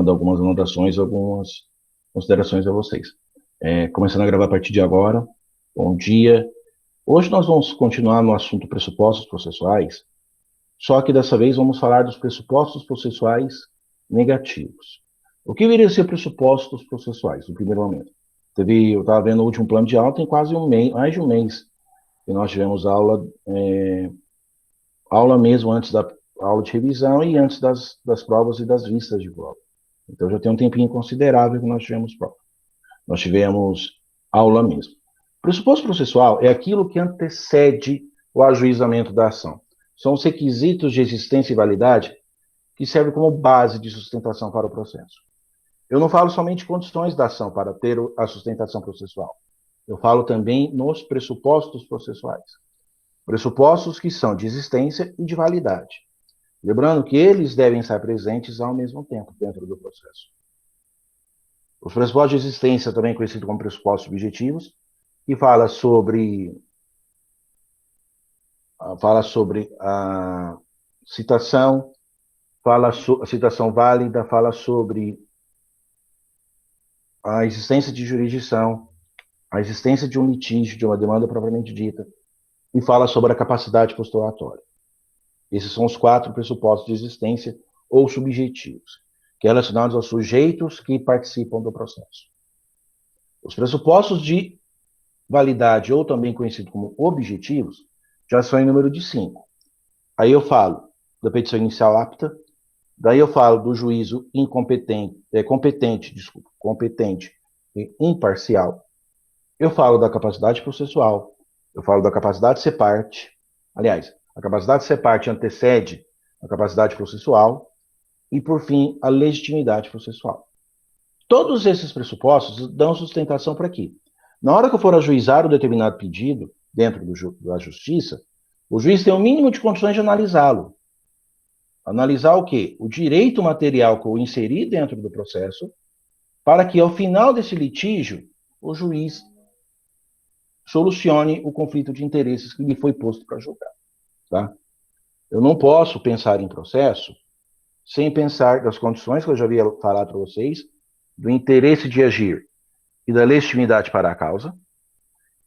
dando algumas anotações, algumas considerações a vocês. Começando a gravar a partir de agora. Bom dia. Hoje nós vamos continuar no assunto pressupostos processuais, só que dessa vez vamos falar dos pressupostos processuais negativos. O que viria a ser pressupostos processuais, no primeiro momento? Eu estava vendo o último plano de aula, tem quase um mês, mais de um mês, que nós tivemos aula mesmo antes da aula de revisão e antes das provas e das vistas de prova. Então já tem um tempinho considerável que nós tivemos prova. Nós tivemos aula mesmo. Pressuposto processual é aquilo que antecede o ajuizamento da ação. São os requisitos de existência e validade que servem como base de sustentação para o processo. Eu não falo somente de condições da ação para ter a sustentação processual. Eu falo também nos pressupostos processuais. Pressupostos que são de existência e de validade. Lembrando que eles devem estar presentes ao mesmo tempo dentro do processo. Os pressupostos de existência, também conhecidos como pressupostos objetivos, que fala sobre a citação, a citação válida, fala sobre a existência de jurisdição, a existência de um litígio, de uma demanda propriamente dita, e fala sobre a capacidade postulatória. Esses são os 4 pressupostos de existência ou subjetivos, que relacionados aos sujeitos que participam do processo. Os pressupostos de validade, ou também conhecidos como objetivos, já são em número de 5. Aí eu falo da petição inicial apta, daí eu falo do juízo competente e imparcial. Eu falo da capacidade processual, eu falo da capacidade de ser parte. Aliás, a capacidade de ser parte antecede a capacidade processual e, por fim, a legitimidade processual. Todos esses pressupostos dão sustentação para quê? Na hora que eu for ajuizar um determinado pedido dentro da justiça, o juiz tem o mínimo de condições de analisá-lo. Analisar o quê? O direito material que eu inseri dentro do processo, para que, ao final desse litígio, o juiz solucione o conflito de interesses que lhe foi posto para julgar. Tá? Eu não posso pensar em processo sem pensar das condições que eu já havia falado para vocês, do interesse de agir e da legitimidade para a causa,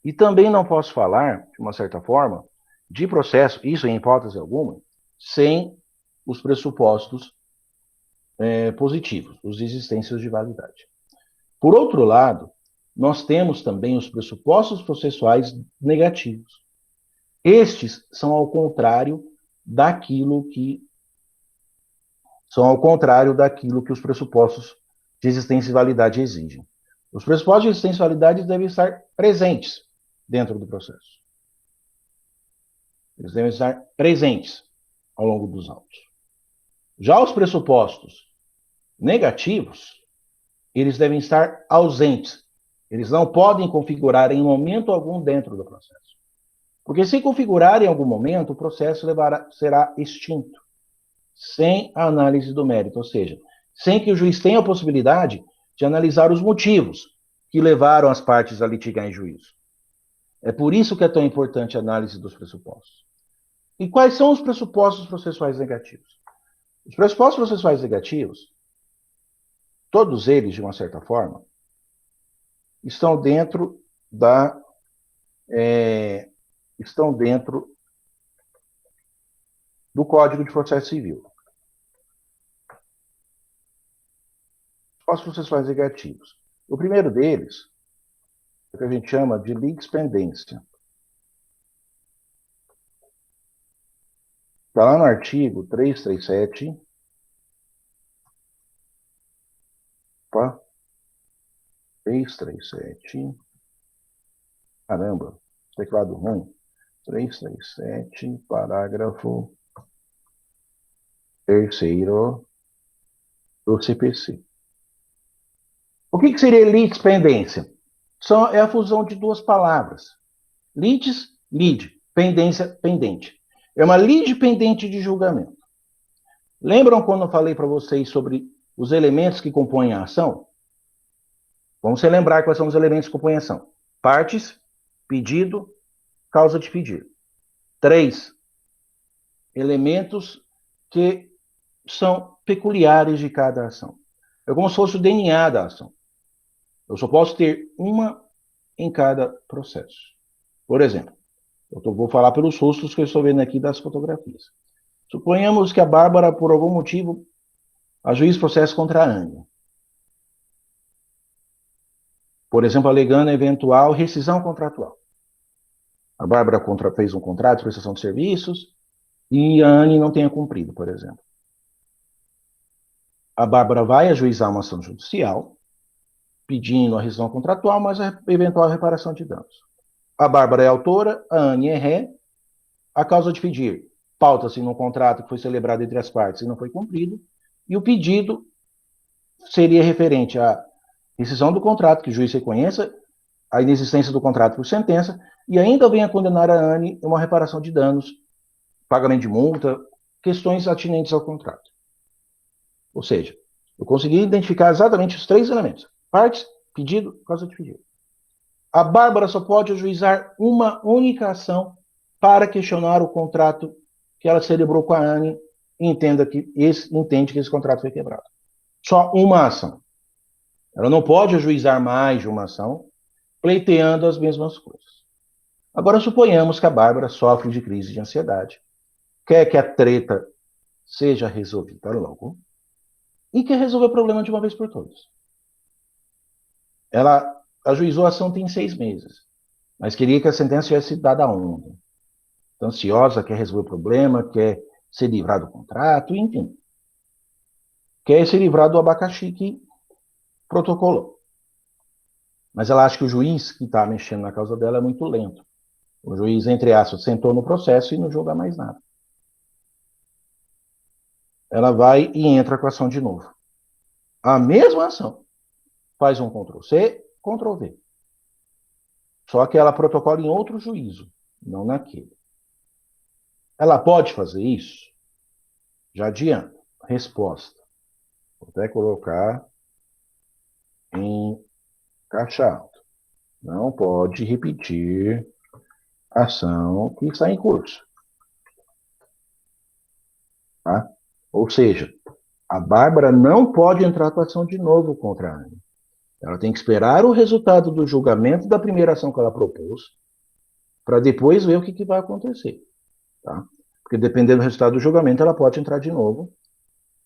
e também não posso falar, de uma certa forma, de processo, isso em hipótese alguma, sem os pressupostos positivos, os existências de validade. Por outro lado, nós temos também os pressupostos processuais negativos. Estes são ao contrário daquilo que os pressupostos de existência e validade exigem. Os pressupostos de existência e validade devem estar presentes dentro do processo. Eles devem estar presentes ao longo dos autos. Já os pressupostos negativos, eles devem estar ausentes. Eles não podem configurar em momento algum dentro do processo. Porque se configurar em algum momento, o processo será extinto, sem a análise do mérito, ou seja, sem que o juiz tenha a possibilidade de analisar os motivos que levaram as partes a litigar em juízo. É por isso que é tão importante a análise dos pressupostos. E quais são os pressupostos processuais negativos? Os pressupostos processuais negativos, todos eles, de uma certa forma, estão dentro do Código de Processo Civil. Os processuais negativos. O primeiro deles é o que a gente chama de litispendência. Está lá no artigo 337. Opa. 337. Caramba, teclado ruim. 337, parágrafo 3º do CPC. O que seria litispendência? É a fusão de duas palavras. Litis, lide. Pendência, pendente. É uma lide pendente de julgamento. Lembram quando eu falei para vocês sobre os elementos que compõem a ação? Vamos relembrar quais são os elementos que compõem a ação. Partes, pedido, causa de pedido. 3 elementos que são peculiares de cada ação. É como se fosse o DNA da ação. Eu só posso ter uma em cada processo. Por exemplo, vou falar pelos rostos que eu estou vendo aqui das fotografias. Suponhamos que a Bárbara, por algum motivo, ajuize processo contra a Anne. Por exemplo, alegando eventual rescisão contratual. A Bárbara fez um contrato de prestação de serviços e a Anne não tenha cumprido, por exemplo. A Bárbara vai ajuizar uma ação judicial pedindo a rescisão contratual, mas a eventual reparação de danos. A Bárbara é autora, a Anne é ré. A causa de pedir pauta-se no contrato que foi celebrado entre as partes e não foi cumprido, e o pedido seria referente à rescisão do contrato, que o juiz reconheça a inexistência do contrato por sentença, e ainda venha condenar a Anne a uma reparação de danos, pagamento de multa, questões atinentes ao contrato. Ou seja, eu consegui identificar exatamente os três elementos: partes, pedido, causa de pedido. A Bárbara só pode ajuizar uma única ação para questionar o contrato que ela celebrou com a Anne e entende que esse contrato foi quebrado. Só uma ação. Ela não pode ajuizar mais de uma ação pleiteando as mesmas coisas. Agora, suponhamos que a Bárbara sofre de crise de ansiedade, quer que a treta seja resolvida logo e quer resolver o problema de uma vez por todas. Ela ajuizou a ação tem 6 meses, mas queria que a sentença tivesse sido dada ontem. Ansiosa, quer resolver o problema, quer se livrar do contrato, enfim. Quer se livrar do abacaxi que protocolou. Mas ela acha que o juiz que está mexendo na causa dela é muito lento. O juiz, entre aspas, sentou no processo e não julga mais nada. Ela vai e entra com a ação de novo. A mesma ação. Faz um Ctrl+C, Ctrl+V. Só que ela protocola em outro juízo, não naquele. Ela pode fazer isso? Já adianto. Resposta. Vou até colocar em caixa alta. Não pode repetir a ação que está em curso. Tá? Ou seja, a Bárbara não pode entrar com a ação de novo contra a Anne. Ela tem que esperar o resultado do julgamento da primeira ação que ela propôs, para depois ver o que vai acontecer. Tá? Porque dependendo do resultado do julgamento, ela pode entrar de novo.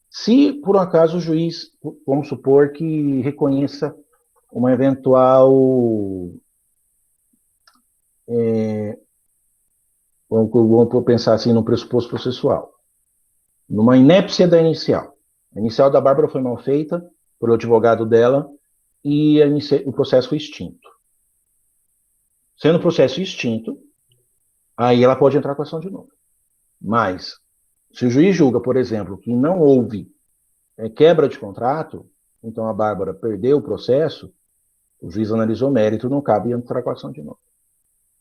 Se, por um acaso, o juiz, vamos supor que reconheça uma eventual, vamos pensar assim, no pressuposto processual, numa inépcia da inicial. A inicial da Bárbara foi mal feita pelo advogado dela e o processo foi extinto. Sendo o processo extinto, aí ela pode entrar com a ação de novo. Mas, se o juiz julga, por exemplo, que não houve quebra de contrato, então a Bárbara perdeu o processo, o juiz analisou o mérito, não cabe entrar com a ação de novo.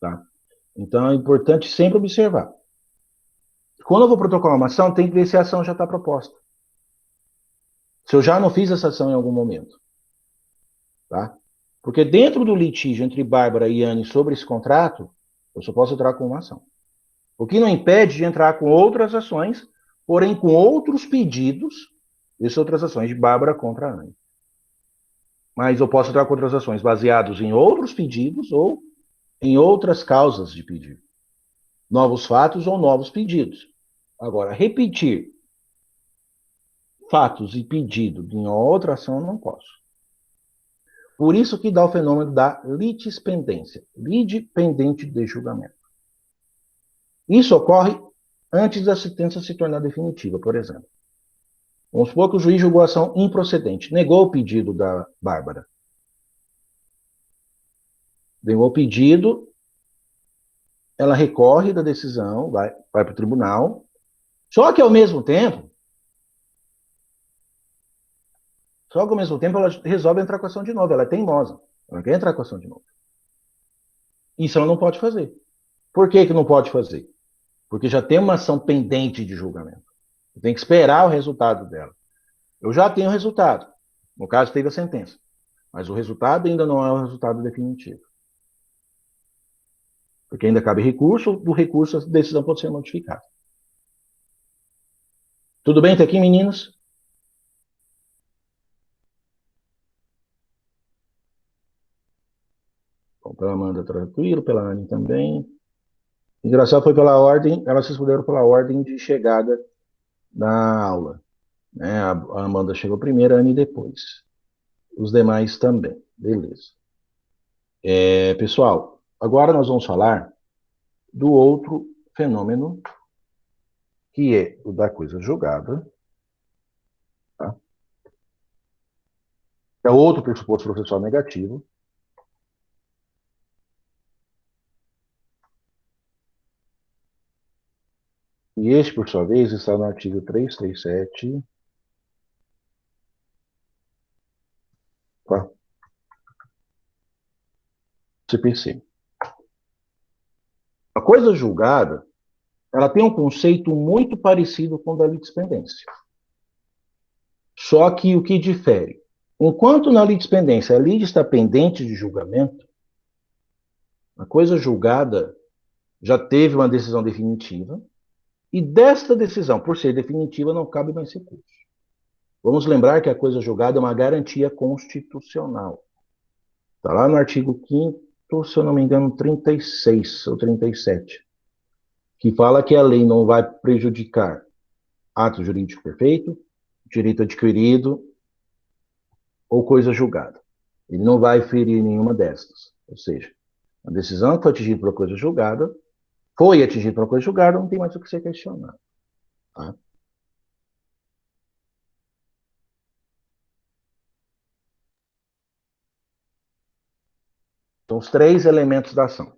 Tá? Então é importante sempre observar. Quando eu vou protocolar uma ação, tem que ver se a ação já está proposta. Se eu já não fiz essa ação em algum momento. Tá? Porque dentro do litígio entre Bárbara e Anne sobre esse contrato, eu só posso entrar com uma ação. O que não impede de entrar com outras ações, porém com outros pedidos, e outras ações de Bárbara contra a Anne. Mas eu posso entrar com outras ações baseadas em outros pedidos ou em outras causas de pedido. Novos fatos ou novos pedidos. Agora, repetir fatos e pedido em outra ação eu não posso. Por isso que dá o fenômeno da litispendência, lide pendente de julgamento. Isso ocorre antes da sentença se tornar definitiva, por exemplo. Vamos supor que o juiz julgou a ação improcedente, negou o pedido da Bárbara. Negou o pedido, ela recorre da decisão, vai para o tribunal, só que ao mesmo tempo ela resolve entrar com a ação de novo, ela é teimosa, ela quer entrar com a ação de novo. Isso ela não pode fazer. Por que não pode fazer? Porque já tem uma ação pendente de julgamento. Tem que esperar o resultado dela. Eu já tenho o resultado. No caso, teve a sentença. Mas o resultado ainda não é o resultado definitivo. Porque ainda cabe recurso, do recurso a decisão pode ser modificada. Tudo bem até aqui, meninos? Pela Amanda, tranquilo. Pela Anne também. Engraçado foi pela ordem, elas responderam pela ordem de chegada na aula. Né? A Amanda chegou primeiro, a Anne depois. Os demais também. Beleza. Pessoal, agora nós vamos falar do outro fenômeno, que é o da coisa julgada. Tá? É outro pressuposto processual negativo. E este, por sua vez, está no artigo 337, tá? CPC. A coisa julgada, ela tem um conceito muito parecido com o da litispendência. Só que o que difere? Enquanto na litispendência a lide está pendente de julgamento, a coisa julgada já teve uma decisão definitiva, e desta decisão, por ser definitiva, não cabe mais recurso. Vamos lembrar que a coisa julgada é uma garantia constitucional. Está lá no artigo 5º, se eu não me engano, 36 ou 37, que fala que a lei não vai prejudicar ato jurídico perfeito, direito adquirido ou coisa julgada. Ele não vai ferir nenhuma destas. Ou seja, a decisão que foi atingida por coisa julgada, não tem mais o que ser questionado. Tá? São os 3 elementos da ação.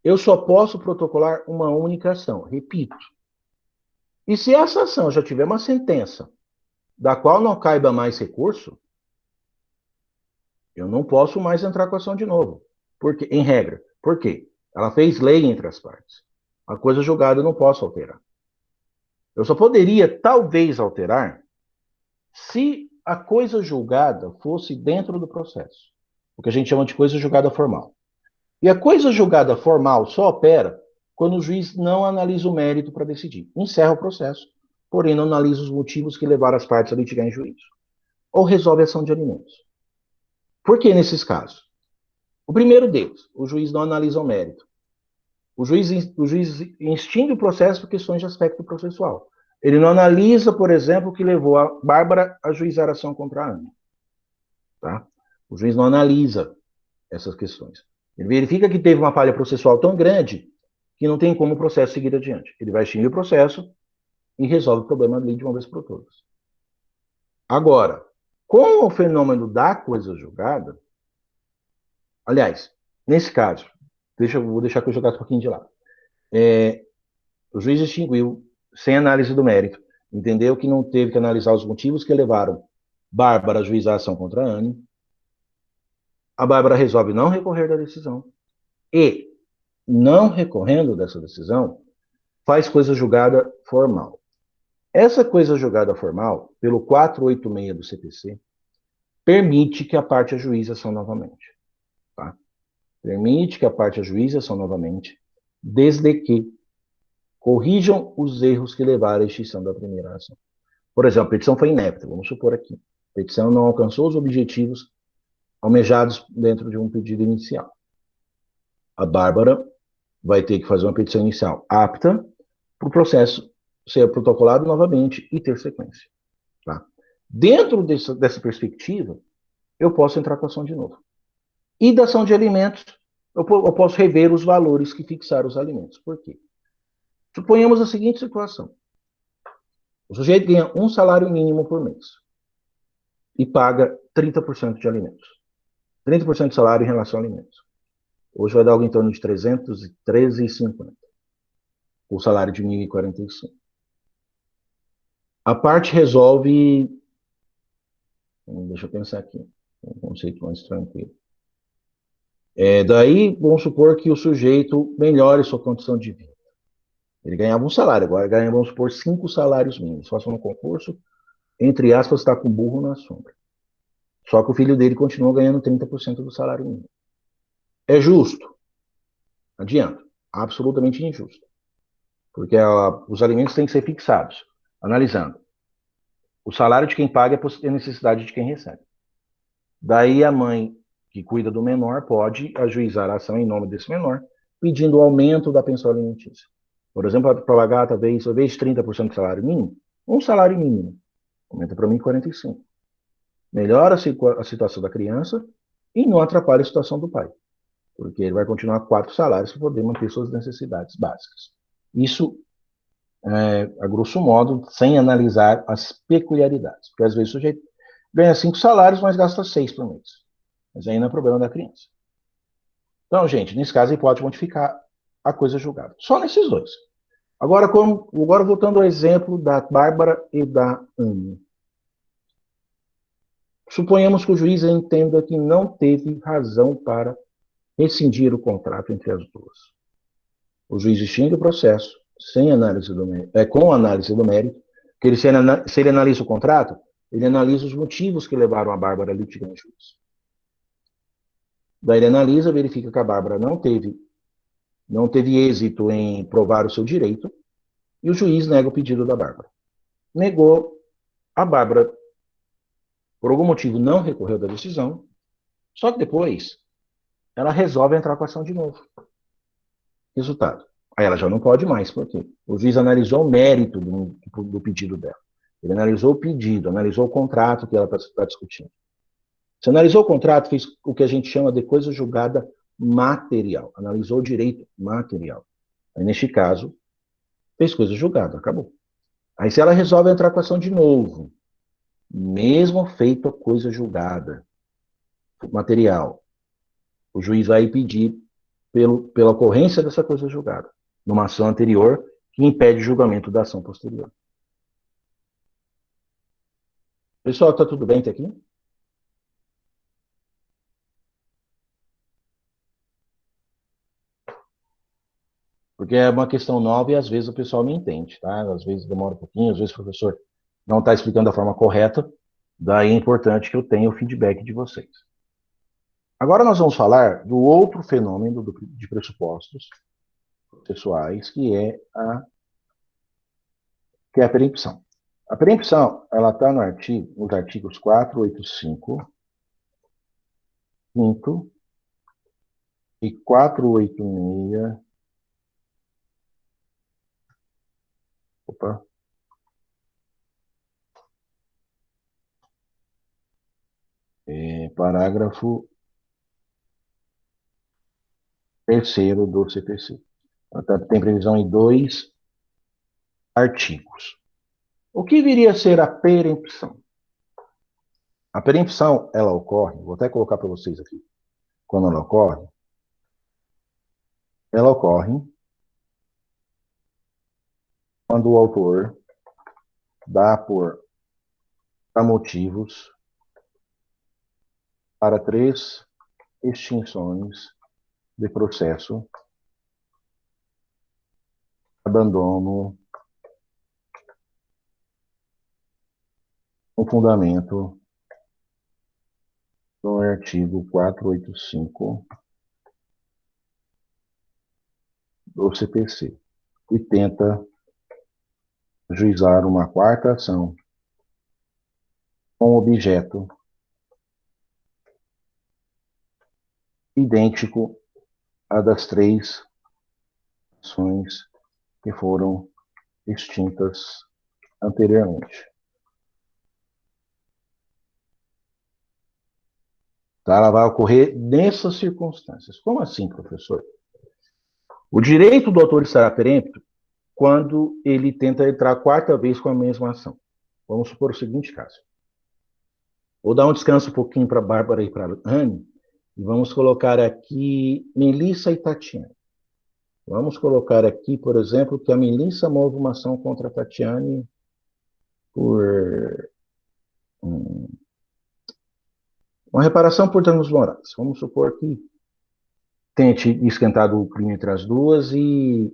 Eu só posso protocolar uma única ação, repito. E se essa ação já tiver uma sentença da qual não caiba mais recurso, eu não posso mais entrar com a ação de novo. Porque, em regra. Por quê? Ela fez lei entre as partes. A coisa julgada eu não posso alterar. Eu só poderia, talvez, alterar se a coisa julgada fosse dentro do processo. O que a gente chama de coisa julgada formal. E a coisa julgada formal só opera quando o juiz não analisa o mérito para decidir. Encerra o processo, porém não analisa os motivos que levaram as partes a litigar em juízo. Ou resolve a ação de alimentos. Por que nesses casos? O primeiro deles, o juiz não analisa o mérito. O juiz extingue o processo por questões de aspecto processual. Ele não analisa, por exemplo, o que levou a Bárbara a ajuizar a ação contra a Ana. Tá? O juiz não analisa essas questões. Ele verifica que teve uma falha processual tão grande que não tem como o processo seguir adiante. Ele vai extinguir o processo e resolve o problema ali de uma vez por todas. Agora, com o fenômeno da coisa julgada, aliás, nesse caso, vou deixar que eu jogasse um pouquinho de lado. O juiz extinguiu, sem análise do mérito, entendeu que não teve que analisar os motivos que levaram Bárbara a ajuizar a ação contra a Anne. A Bárbara resolve não recorrer da decisão e, não recorrendo dessa decisão, faz coisa julgada formal. Essa coisa julgada formal, pelo 486 do CPC, permite que a parte ajuize a ação novamente. Tá? Permite que a parte ajuize a ação novamente, desde que corrijam os erros que levaram à extinção da primeira ação. Por exemplo, a petição foi inepta, vamos supor aqui. A petição não alcançou os objetivos almejados dentro de um pedido inicial. A Bárbara vai ter que fazer uma petição inicial apta para o processo ser protocolado novamente e ter sequência. Tá? Dentro dessa perspectiva, eu posso entrar com a ação de novo. E da ação de alimentos, eu posso rever os valores que fixaram os alimentos. Por quê? Suponhamos a seguinte situação. O sujeito ganha um salário mínimo por mês e paga 30% de alimentos. 30% de salário em relação a alimentos. Hoje vai dar algo em torno de 313,50. O salário de 1.045. A parte resolve... Deixa eu pensar aqui. Um conceito mais tranquilo. Daí, vamos supor que o sujeito melhore sua condição de vida. Ele ganhava um salário, agora ganha, vamos supor, 5 salários mínimos. Faça um concurso, entre aspas, está com burro na sombra. Só que o filho dele continua ganhando 30% do salário mínimo. É justo? Adianta. Absolutamente injusto. Porque os alimentos têm que ser fixados. Analisando. O salário de quem paga é a necessidade de quem recebe. Daí a mãe que cuida do menor, pode ajuizar a ação em nome desse menor, pedindo o aumento da pensão alimentícia. Por exemplo, para pagar, talvez, ao invés de 30% do salário mínimo, um salário mínimo, aumenta para mim 45%. Melhora a situação da criança e não atrapalha a situação do pai, porque ele vai continuar 4 salários para poder manter suas necessidades básicas. Isso, a grosso modo, sem analisar as peculiaridades, porque às vezes o sujeito ganha 5 salários, mas gasta 6 por mês. Mas aí não é problema da criança. Então, gente, nesse caso, ele pode modificar a coisa julgada. Só nesses dois. Agora voltando ao exemplo da Bárbara e da Anne. Suponhamos que o juiz entenda que não teve razão para rescindir o contrato entre as duas. O juiz extingue o processo sem análise do mérito, com análise do mérito, que se ele analisa o contrato, ele analisa os motivos que levaram a Bárbara a litigar em juízo. Daí ele analisa, verifica que a Bárbara não teve êxito em provar o seu direito, e o juiz nega o pedido da Bárbara. Negou, a Bárbara, por algum motivo, não recorreu da decisão, só que depois ela resolve entrar com a ação de novo. Resultado. Aí ela já não pode mais, por quê? O juiz analisou o mérito do pedido dela. Ele analisou o pedido, analisou o contrato que ela está discutindo. Se analisou o contrato, fez o que a gente chama de coisa julgada material. Analisou o direito material. Aí, neste caso, fez coisa julgada, acabou. Aí, se ela resolve entrar com a ação de novo, mesmo feito a coisa julgada, material, o juiz vai pedir pela ocorrência dessa coisa julgada, numa ação anterior que impede o julgamento da ação posterior. Pessoal, tá tudo bem até aqui? Porque é uma questão nova e às vezes o pessoal não entende, tá? Às vezes demora um pouquinho, às vezes o professor não está explicando da forma correta, daí é importante que eu tenha o feedback de vocês. Agora nós vamos falar do outro fenômeno de pressupostos processuais, que é a perempção. A perempção, ela está nos artigos 485, 5 e 486. Opa. Parágrafo 3º do CPC. Portanto, tem previsão em 2 artigos. O que viria a ser a perempção? A perempção, ela ocorre, vou até colocar para vocês aqui, quando ela ocorre quando o autor dá motivos para 3 extinções de processo, abandono, o fundamento do artigo 485 do CPC, e tenta juizar uma 4ª ação com objeto idêntico à das 3 ações que foram extintas anteriormente. Tá? Ela vai ocorrer nessas circunstâncias. Como assim, professor? O direito do autor estará perempto quando ele tenta entrar a 4ª vez com a mesma ação. Vamos supor o seguinte caso. Vou dar um descanso um pouquinho para a Bárbara e para a Anne, e vamos colocar aqui Melissa e Tatiane. Vamos colocar aqui, por exemplo, que a Melissa move uma ação contra a Tatiane por uma reparação por danos morais. Vamos supor que tenha esquentado o crime entre as duas e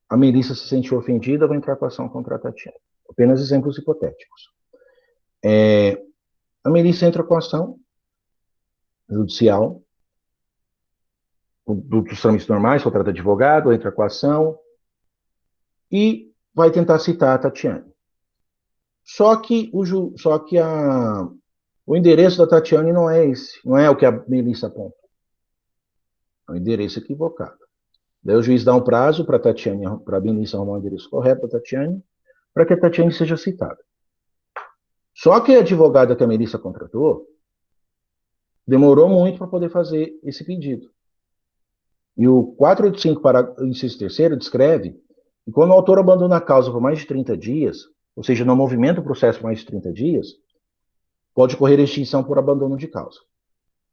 a Melissa se sentiu ofendida, vai entrar com a ação contra a Tatiane. Apenas exemplos hipotéticos. A Melissa entra com a ação judicial, dos trâmites normais, contrata advogado, entra com a ação e vai tentar citar a Tatiane. Só que O endereço da Tatiane não é esse, não é o que a Melissa aponta. É um endereço equivocado. Daí o juiz dá um prazo para a Melissa arrumar o endereço correto da Tatiane, para que a Tatiane seja citada. Só que a advogada que a Melissa contratou demorou muito para poder fazer esse pedido. E o 485, inciso 3º, descreve que quando o autor abandona a causa por mais de 30 dias, ou seja, não movimenta o processo por mais de 30 dias, pode ocorrer extinção por abandono de causa.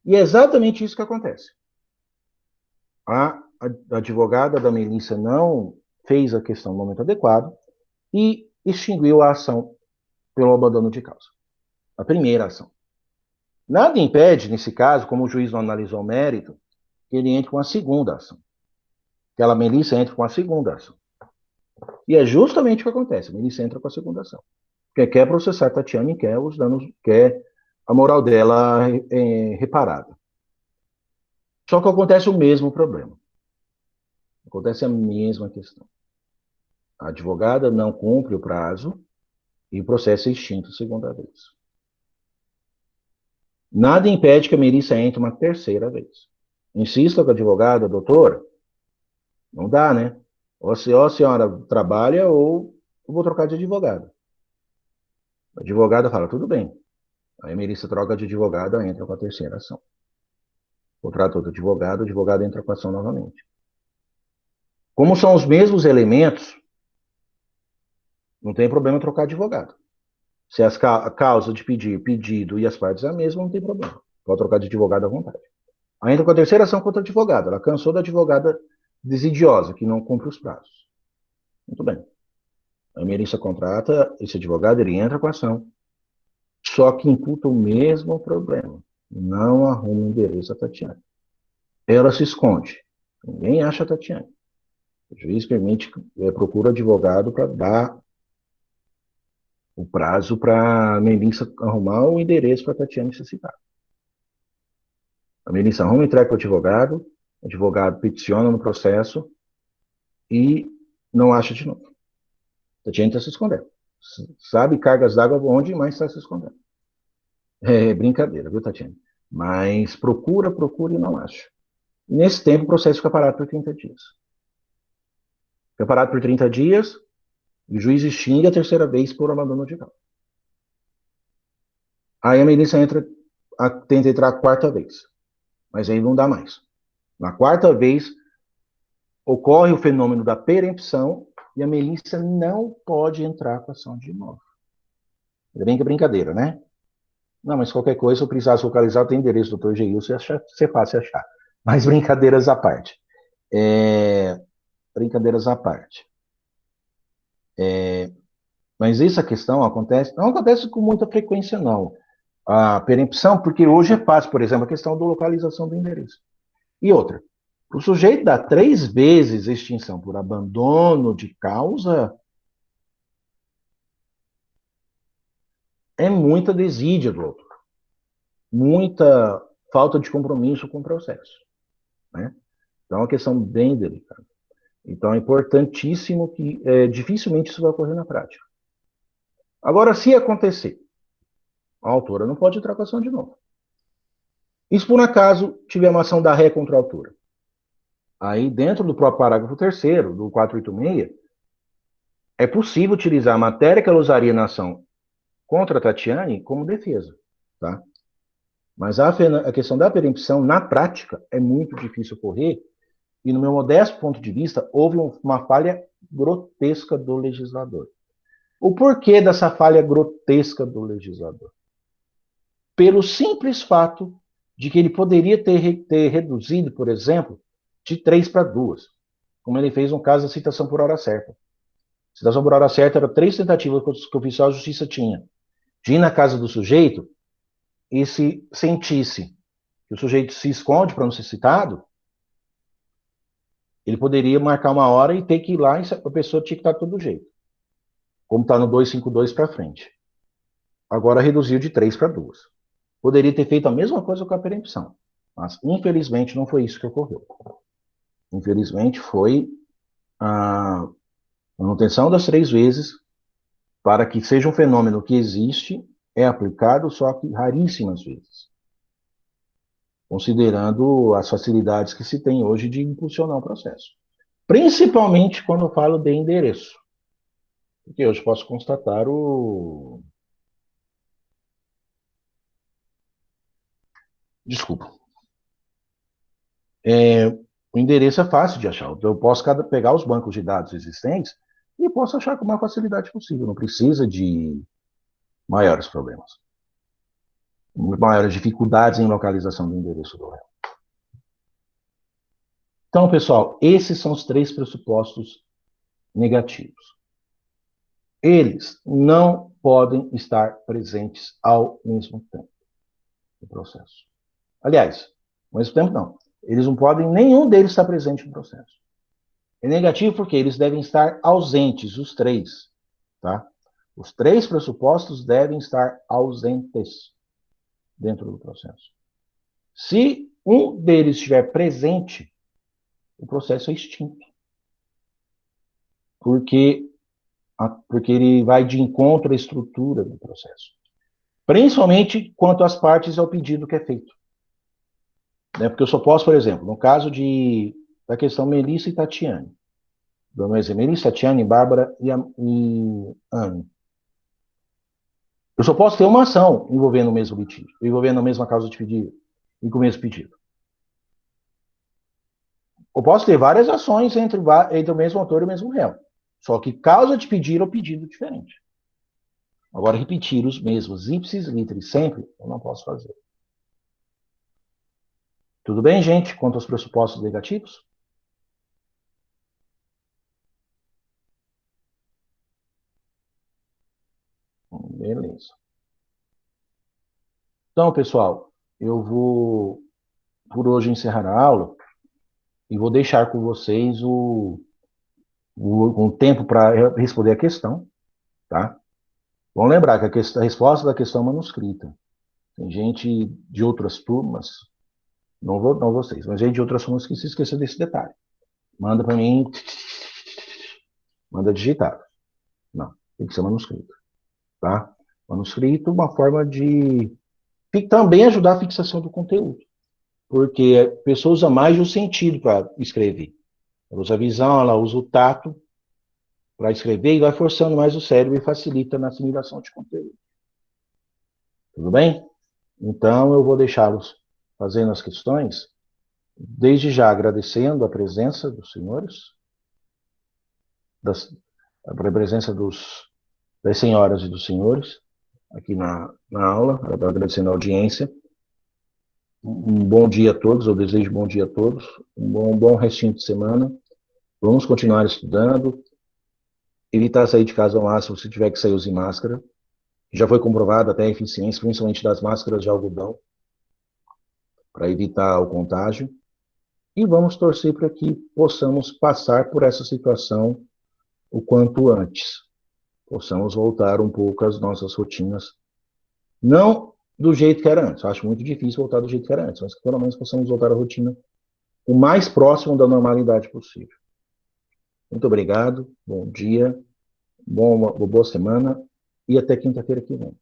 E é exatamente isso que acontece. A advogada da Melissa não fez a questão no momento adequado e extinguiu a ação pelo abandono de causa. A primeira ação. Nada impede, nesse caso, como o juiz não analisou o mérito, que ele entre com a segunda ação. Que a Melissa entre com a segunda ação. E é justamente o que acontece. A Melissa entra com a segunda ação. Porque quer processar a Tatiane, quer os danos, quer a moral dela reparada. Só que acontece o mesmo problema. Acontece a mesma questão. A advogada não cumpre o prazo e o processo é extinto a segunda vez. Nada impede que a Melissa entre uma terceira vez. Insista com a advogada, doutora, não dá, né? Ou a senhora trabalha ou eu vou trocar de advogada. A advogada fala, tudo bem. Aí a Melissa troca de advogada, entra com a terceira ação. Contrata outro advogado, o advogado entra com a ação novamente. Como são os mesmos elementos, não tem problema trocar advogado. Se a causa de pedido e as partes é a mesma, não tem problema. Pode trocar de advogado à vontade. Aí entra com a terceira ação contra a advogada. Ela cansou da advogada desidiosa, que não cumpre os prazos. Muito bem. A Melissa contrata esse advogado, ele entra com a ação. Só que imputa o mesmo problema. Não arruma o endereço a Tatiane. Ela se esconde. Ninguém acha a Tatiane. O juiz procura advogado para dar o prazo para a Melissa arrumar o endereço para a Tatiane ser citada. A Melissa arruma, entrega para o advogado peticiona no processo e não acha de novo. A Tatiane está se escondendo. Sabe cargas d'água onde mais está se escondendo. É brincadeira, viu, Tatiane? Mas procura e não acha. E nesse tempo o processo fica parado por 30 dias. Fica parado por 30 dias, e o juiz extingue a terceira vez por abandono de causa. Aí a Melissa tenta entrar a quarta vez. Mas aí não dá mais. Na quarta vez, ocorre o fenômeno da perempção e a Melissa não pode entrar com a ação de novo. Ainda bem que é brincadeira, né? Não, mas qualquer coisa, se eu precisasse localizar, tem endereço do Dr. Geilson, é fácil achar. Mas brincadeiras à parte. Brincadeiras à parte. Mas essa questão não acontece com muita frequência, não. A perempção, porque hoje é fácil, por exemplo, a questão da localização do endereço. E outra, o sujeito dá 3 vezes extinção por abandono de causa, é muita desídia do autor. Muita falta de compromisso com o processo. Né? Então é uma questão bem delicada. Então é importantíssimo que dificilmente isso vai ocorrer na prática. Agora, se acontecer, a autora não pode entrar com a ação de novo. E se por um acaso tiver uma ação da ré contra a autora? Aí, dentro do próprio parágrafo 3º do 486, é possível utilizar a matéria que ela usaria na ação contra a Tatiane como defesa. Tá? Mas a questão da perempção, na prática, é muito difícil ocorrer, e no meu modesto ponto de vista, houve uma falha grotesca do legislador. O porquê dessa falha grotesca do legislador? Pelo simples fato de que ele poderia ter reduzido, por exemplo, de 3 para 2, como ele fez no caso da citação por hora certa. A citação por hora certa era 3 tentativas que o oficial de justiça tinha de ir na casa do sujeito e se sentisse que o sujeito se esconde para não ser citado, ele poderia marcar uma hora e ter que ir lá e a pessoa tinha que estar de todo jeito. Como está no 252 para frente. Agora reduziu de 3 para 2. Poderia ter feito a mesma coisa com a perempção. Mas, infelizmente, não foi isso que ocorreu. Infelizmente, foi a manutenção das 3 vezes para que seja um fenômeno que existe é aplicado, só que raríssimas vezes, considerando as facilidades que se tem hoje de impulsionar o processo. Principalmente quando eu falo de endereço. Porque hoje posso constatar o. Desculpa. O endereço é fácil de achar. Eu posso pegar os bancos de dados existentes e posso achar com a maior facilidade possível. Não precisa de maiores problemas. Maiores dificuldades em localização do endereço do réu. Então, pessoal, esses são os 3 pressupostos negativos. Eles não podem estar presentes ao mesmo tempo no processo. Aliás, ao mesmo tempo não. Eles não podem, nenhum deles estar presente no processo. É negativo porque eles devem estar ausentes, os 3. Tá? Os 3 pressupostos devem estar ausentes dentro do processo. Se um deles estiver presente, o processo é extinto. Porque ele vai de encontro à estrutura do processo. Principalmente quanto às partes ao pedido que é feito. Porque eu só posso, por exemplo, no caso da questão Melissa e Tatiane. Vamos dizer, Melissa, Tatiane, Bárbara e Anne. Eu só posso ter uma ação envolvendo o mesmo litígio, envolvendo a mesma causa de pedido e com o mesmo pedido. Eu posso ter várias ações entre o mesmo autor e o mesmo réu. Só que causa de pedir é o pedido diferente. Agora, repetir os mesmos ipsis literis sempre, eu não posso fazer. Tudo bem, gente? Quanto aos pressupostos negativos? Beleza. Então, pessoal, eu vou, por hoje, encerrar a aula e vou deixar com vocês um tempo para responder a questão, tá? Vamos lembrar que a resposta da questão é manuscrita. Tem gente de outras turmas, não vocês, mas gente de outras turmas que se esqueceu desse detalhe. Manda para mim, manda digitado. Não, tem que ser manuscrito, tá? Manuscrito, uma forma de também ajudar a fixação do conteúdo, porque a pessoa usa mais o sentido para escrever. Ela usa a visão, ela usa o tato para escrever e vai forçando mais o cérebro e facilita na assimilação de conteúdo. Tudo bem? Então, eu vou deixá-los fazendo as questões, desde já agradecendo a presença dos senhores, a presença das senhoras e dos senhores aqui na aula, agradecendo a audiência. Um bom dia a todos, eu desejo um bom dia a todos, um bom restinho de semana. Vamos continuar estudando, evitar sair de casa ao máximo se tiver que sair usar máscara. Já foi comprovada até a eficiência, principalmente das máscaras de algodão, para evitar o contágio. E vamos torcer para que possamos passar por essa situação o quanto antes. Possamos voltar um pouco às nossas rotinas. Não do jeito que era antes. Eu acho muito difícil voltar do jeito que era antes, mas que pelo menos possamos voltar à rotina o mais próximo da normalidade possível. Muito obrigado, bom dia, boa semana e até quinta-feira que vem.